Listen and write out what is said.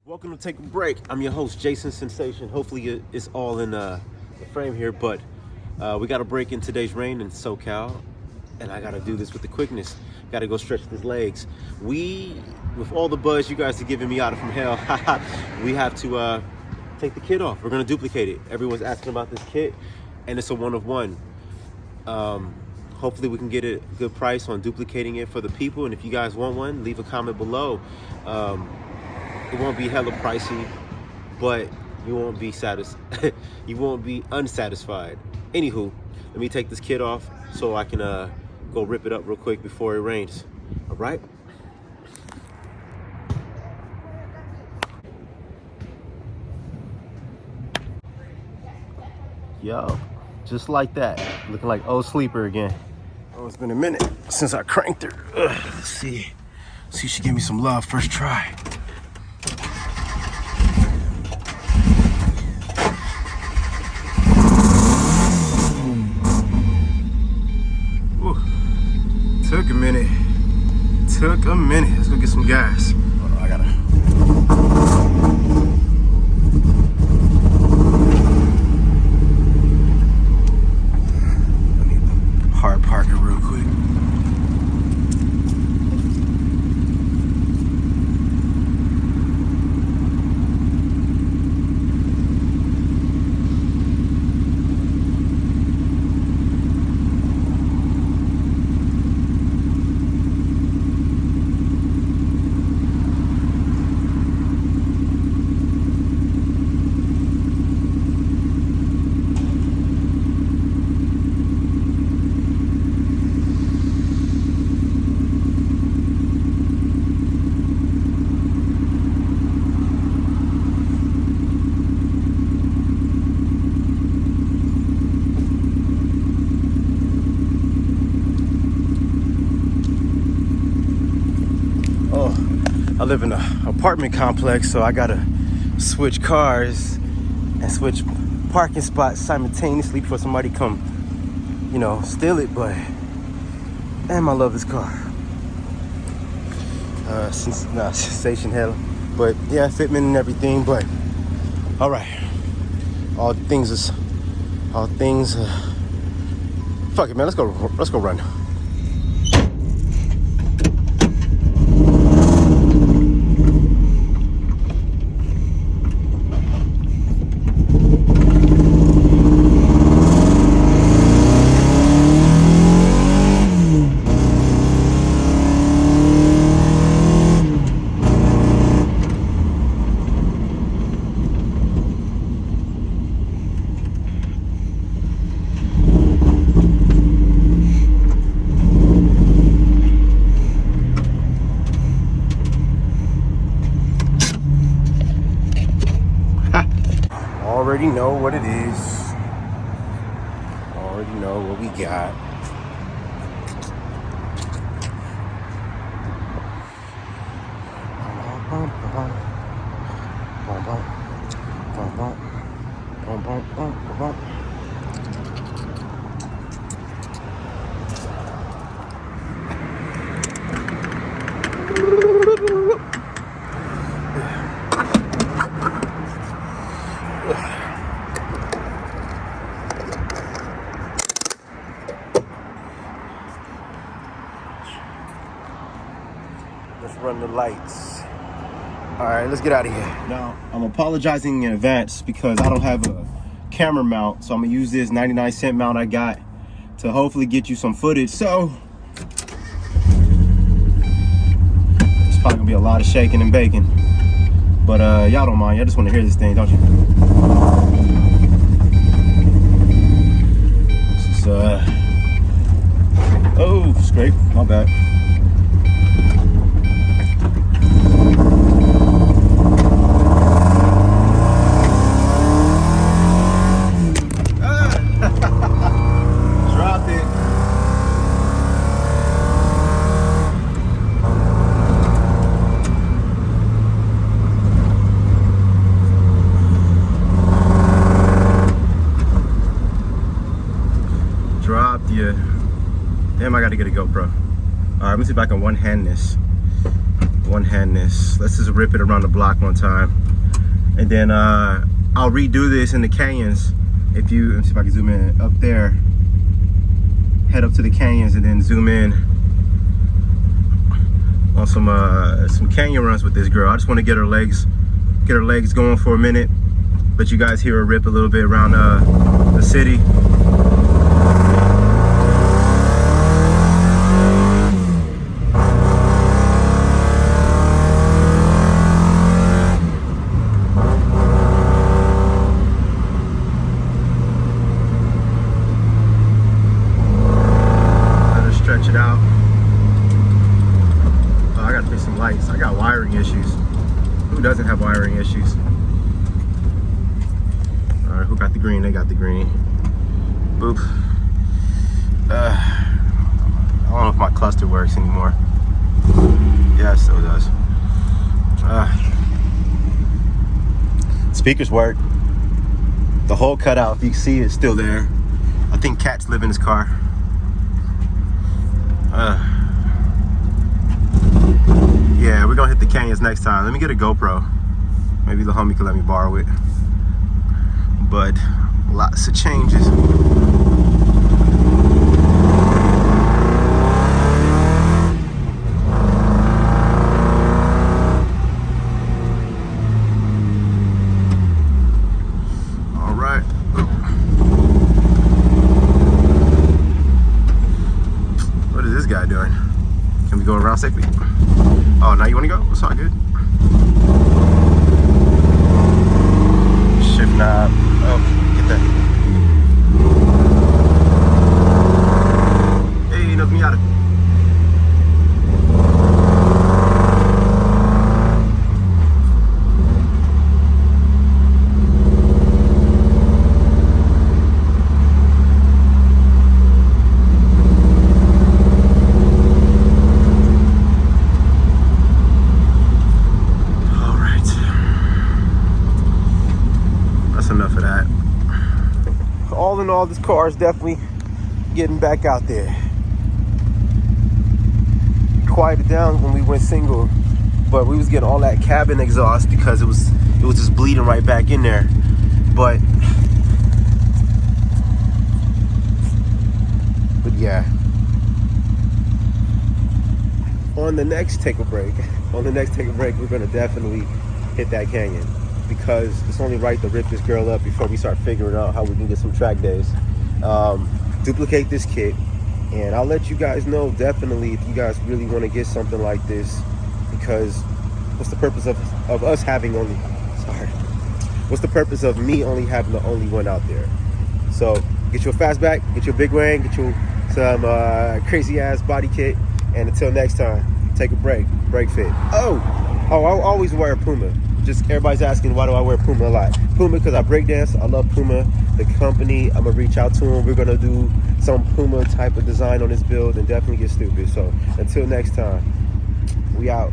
Welcome to Take a Break. I'm your host, Jason Sensation. Hopefully it's all in the frame here, but we got a break in today's rain in SoCal, and I got to do this with the quickness. Got to go stretch his legs. With all the buzz you guys are giving me out of from hell, we have to take the kit off. We're going to duplicate it. Everyone's asking about this kit, and it's a one-of-one. Hopefully we can get a good price on duplicating it for the people, and if you guys want one, leave a comment below. It won't be hella pricey, but you won't be you won't be unsatisfied. Anywho, let me take this kit off so I can go rip it up real quick before it rains. All right. Yo, just like that, looking like old sleeper again. Oh, it's been a minute since I cranked her. Let's see she gave me some love first try. Took a minute. Let's go get some gas. Hold on, let me hard park it real quick. I live in an apartment complex, so I gotta switch cars and switch parking spots simultaneously before somebody come, steal it. But damn, I love this car. Sensation hell. But yeah, fitment and everything. But all right, all things. Fuck it, man. Let's go run. Already know what it is. Already know what we got. Let's run the lights. All right, let's get out of here. Now, I'm apologizing in advance because I don't have a camera mount, so I'm gonna use this 99-cent mount I got to hopefully get you some footage. So, it's probably gonna be a lot of shaking and baking. But y'all don't mind, y'all just wanna hear this thing, don't you? This is, oh, scrape, my bad. Damn, I gotta get a GoPro. All right, let me see if I can one-hand this. one hand this. Let's just rip it around the block one time. And then I'll redo this in the canyons. If you, let's see if I can zoom in up there. Head up to the canyons and then zoom in on some canyon runs with this girl. I just want to get her legs going for a minute. Let you guys hear her rip a little bit around the city. Stretch it out. Oh, I gotta fix some lights. I got wiring issues. Who doesn't have wiring issues? All right, who got the green? They got the green. Boop. I don't know if my cluster works anymore. Yeah, it still does. Speakers work. The hole cut out, if you can see, it's still there. I think cats live in this car. Yeah, we're gonna hit the canyons next time. Let me get a GoPro. Maybe the homie can let me borrow it. But lots of changes. All right. What is this guy doing? Can we go around safely? Oh, now you want to go? It's all good. Shift knob. Oh, get that. Hey, no Miata. Enough of that. All in all, this car is definitely getting back out there. Quieted down when we went single, but we was getting all that cabin exhaust because it was just bleeding right back in there. But yeah. On the next take a break, we're gonna definitely hit that canyon, because it's only right to rip this girl up before we start figuring out how we can get some track days. Duplicate this kit, and I'll let you guys know definitely if you guys really want to get something like this, because what's the purpose of us having only, what's the purpose of me only having the only one out there? So get you a fastback, get you a big wing, get you some crazy ass body kit, and until next time, take a break, BreakFit. Oh, I always wear a Puma. Just everybody's asking, why do I wear Puma a lot? Puma because I breakdance. I love Puma, the company. I'm gonna reach out to them. We're gonna do some Puma type of design on this build and definitely get stupid. So until next time, we out.